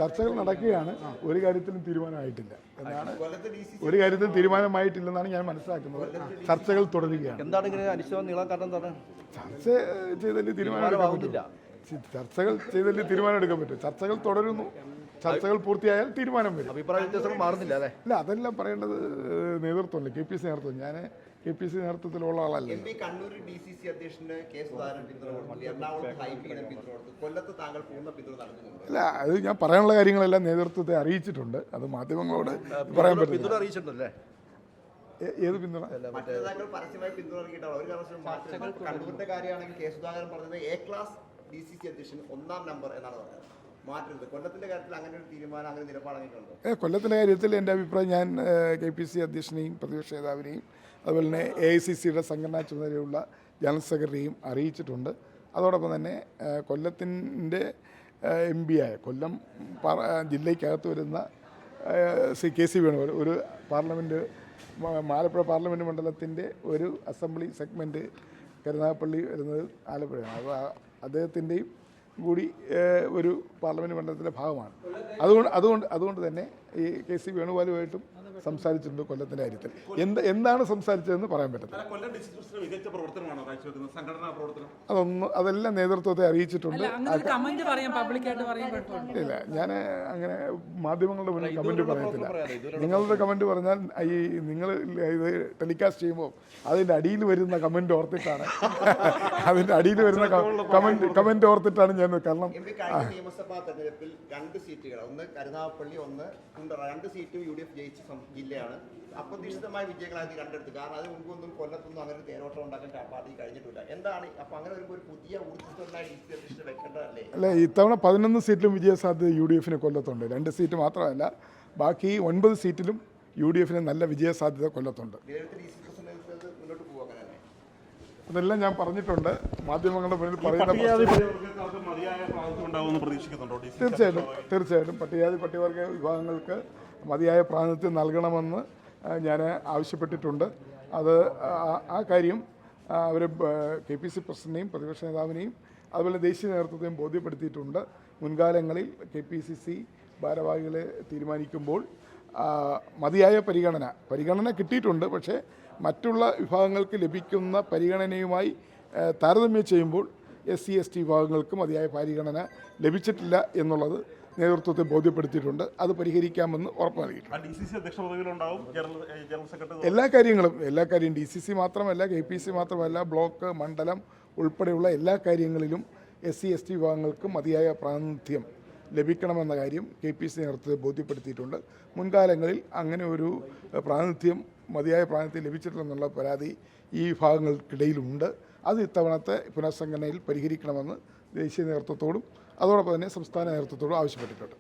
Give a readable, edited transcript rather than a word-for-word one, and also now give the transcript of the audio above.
ചർച്ചകൾ നടക്കുകയാണ്. ഒരു കാര്യത്തിലും തീരുമാനമായിട്ടില്ല എന്നാണ്, ഒരു കാര്യത്തിലും തീരുമാനമായിട്ടില്ലെന്നാണ് ഞാൻ മനസ്സിലാക്കുന്നത്. ചർച്ചകൾ തുടരുകയാണ്. എന്താണ് ഇങ്ങനെ അനിശ്ചിതം നീളാൻ കാരണം എന്താണ്? ചർച്ച ചെയ്തല്ലേ തീരുമാനം, ചർച്ചകൾ ചെയ്തല്ലേ തീരുമാനം എടുക്കാൻ പറ്റും. ചർച്ചകൾ തുടരുന്നു, ചർച്ചകൾ പൂർത്തിയായാൽ തീരുമാനം വരും. അഭിപ്രായ വ്യത്യാസങ്ങൾ മാറുന്നില്ല അല്ലേ? ഇല്ല, അതെല്ലാം പറയേണ്ടത് നേതൃത്വമല്ലേ, KPC നേതൃത്വം. ഞാൻ KPC നേതൃത്വത്തിലുള്ള ആളല്ല. കണ്ണൂർ DCC അധ്യക്ഷന് കെ സുധാകരൻ പിന്തുണ കൊടുത്തു, എറണാകുളത്ത് ഹൈബിയുടെ പിന്തുണ കൊടുത്തു, കൊല്ലത്ത് താങ്കൾ പൂർണ്ണ പിന്തുണ നൽകുന്നുണ്ട്. അല്ല, അത് ഞാൻ പറയാനുള്ള കാര്യങ്ങളെല്ലാം നേതൃത്വത്തെ അറിയിച്ചിട്ടുണ്ട്. അത് മാധ്യമങ്ങളോട് പറയാൻ പറ്റില്ല. അറിയിച്ചിട്ടുണ്ടല്ലേ? ഏത് പിന്തുണ? മറ്റു നേതാക്കൾ പരസ്യമായി പിന്തുണ നൽകിയിട്ടാണ് ഒരു കാരണവശാലും. കണ്ണൂരിന്റെ കാര്യമാണെങ്കിൽ കെ സുധാകരൻ പറഞ്ഞത് A ക്ലാസ് DCC അധ്യക്ഷൻ 1ാം നമ്പർ എന്നാണ് പറഞ്ഞത്. മാറ്റരുത്. കൊല്ലത്തിന്റെ കാര്യത്തിൽ അങ്ങനെ ഒരു തീരുമാനം, അങ്ങനെ നിലപാടങ്ങിയിട്ടുണ്ടോ? കൊല്ലത്തിന്റെ കാര്യത്തിൽ എൻ്റെ അഭിപ്രായം, ഞാൻ KPC അധ്യക്ഷനെയും പ്രതിപക്ഷ നേതാവിനെയും അതുപോലെ തന്നെ AICCയുടെ സംഘടനാ ചുമതലയുള്ള ജനറൽ സെക്രട്ടറിയും അറിയിച്ചിട്ടുണ്ട്. അതോടൊപ്പം തന്നെ കൊല്ലത്തിൻ്റെ MP ആയ, കൊല്ലം ജില്ലയ്ക്കകത്ത് വരുന്ന KC വേണുഗോപാൽ, ഒരു പാർലമെൻറ്റ്, ആലപ്പുഴ പാർലമെൻറ്റ് മണ്ഡലത്തിൻ്റെ ഒരു അസംബ്ലി സെഗ്മെൻറ്റ് കരുനാഗപ്പള്ളി വരുന്നത് ആലപ്പുഴയാണ്. അപ്പോൾ അദ്ദേഹത്തിൻ്റെയും കൂടി ഒരു പാർലമെൻറ്റ് മണ്ഡലത്തിൻ്റെ ഭാഗമാണ്. അതുകൊണ്ട് തന്നെ ഈ KC വേണുഗോപാലുമായിട്ടും സംസാരിച്ചിട്ടുണ്ട് കൊല്ലത്തിൻ്റെ കാര്യത്തിൽ. എന്താണ് സംസാരിച്ചതെന്ന് പറയാൻ പറ്റത്തില്ല. അതെല്ലാം നേതൃത്വത്തെ അറിയിച്ചിട്ടുണ്ട്. ഇല്ല, ഞാൻ അങ്ങനെ മാധ്യമങ്ങളുടെ മുന്നിൽ കമൻറ്റ് പറയത്തില്ല. നിങ്ങളുടെ കമൻറ്റ് പറഞ്ഞാൽ നിങ്ങൾ ഇത് ടെലികാസ്റ്റ് ചെയ്യുമ്പോൾ അതിൻ്റെ അടിയിൽ വരുന്ന കമൻറ്റ് ഓർത്തിട്ടാണ് കമൻറ്റ് ഓർത്തിട്ടാണ് ഞാൻ. കാരണം നിയമസഭാ തെരഞ്ഞെടുപ്പിൽ 2 സീറ്റുകൾ, ഒന്ന് കരുനാഗപ്പള്ളി, ഒന്ന് കുണ്ടറ, 2 സീറ്റും UDF ജയിച്ച ജില്ലയാണ്. അപ്രതീക്ഷിതമായ വിജയങ്ങളായി കണ്ടെടുത്തു. കാരണം അതിന് മുൻപൊന്നും കൊല്ലത്തൊന്നും അങ്ങനെ തേരോട്ടം ഉണ്ടാക്കാൻ പാർട്ടി കഴിഞ്ഞിട്ടില്ല. എന്താണ് അപ്പൊ അങ്ങനെ വരുമ്പോൾ ഒരു പുതിയ ഊർജ്ജസ്വലനായ DC അധ്യക്ഷനെ വെക്കേണ്ടതല്ലേ? അല്ല, ഇത്തവണ 11 സീറ്റിലും വിജയസാധ്യത UDFന് കൊല്ലത്തുണ്ട്. 2 സീറ്റ് മാത്രമല്ല, ബാക്കി 9 സീറ്റിലും UDFന് നല്ല വിജയസാധ്യത കൊല്ലത്തുണ്ട്. അതെല്ലാം ഞാൻ പറഞ്ഞിട്ടുണ്ട് മാധ്യമങ്ങളുടെ മുന്നിൽ പറയുന്ന. തീർച്ചയായിട്ടും പട്ടികവർഗ വിഭാഗങ്ങൾക്ക് മതിയായ പ്രാതിനിധ്യം നൽകണമെന്ന് ഞാൻ ആവശ്യപ്പെട്ടിട്ടുണ്ട്. അത് ആ കാര്യം അവർ KPC പ്രസിഡന്റിനെയും പ്രതിപക്ഷ നേതാവിനെയും അതുപോലെ ദേശീയ നേതൃത്വത്തെയും ബോധ്യപ്പെടുത്തിയിട്ടുണ്ട്. മുൻകാലങ്ങളിൽ KPCC ഭാരവാഹികളെ തീരുമാനിക്കുമ്പോൾ മതിയായ പരിഗണന കിട്ടിയിട്ടുണ്ട്. പക്ഷേ മറ്റുള്ള വിഭാഗങ്ങൾക്ക് ലഭിക്കുന്ന പരിഗണനയുമായി താരതമ്യം ചെയ്യുമ്പോൾ SC ST വിഭാഗങ്ങൾക്ക് മതിയായ പരിഗണന ലഭിച്ചിട്ടില്ല എന്നുള്ളത് നേതൃത്വത്തെ ബോധ്യപ്പെടുത്തിയിട്ടുണ്ട്. അത് പരിഹരിക്കാമെന്ന് ഉറപ്പ് നൽകിയിട്ടുണ്ട്. എല്ലാ കാര്യങ്ങളും DCC മാത്രമല്ല, KPC മാത്രമല്ല, ബ്ലോക്ക്, മണ്ഡലം ഉൾപ്പെടെയുള്ള എല്ലാ കാര്യങ്ങളിലും SC ST വിഭാഗങ്ങൾക്ക് മതിയായ പ്രാതിനിധ്യം ലഭിക്കണമെന്ന കാര്യം KPC നേതൃത്വത്തെ ബോധ്യപ്പെടുത്തിയിട്ടുണ്ട്. മുൻകാലങ്ങളിൽ അങ്ങനെ ഒരു മതിയായ പ്രാതിനിധ്യം ലഭിച്ചിട്ടില്ലെന്നുള്ള പരാതി ഈ വിഭാഗങ്ങൾക്കിടയിലുണ്ട്. അത് ഇത്തവണത്തെ പുനഃസംഘടനയിൽ പരിഹരിക്കണമെന്ന് ദേശീയ നേതൃത്വത്തോടും അതോടൊപ്പം തന്നെ സംസ്ഥാന നേതൃത്വത്തോടും ആവശ്യപ്പെട്ടിട്ടുണ്ട്.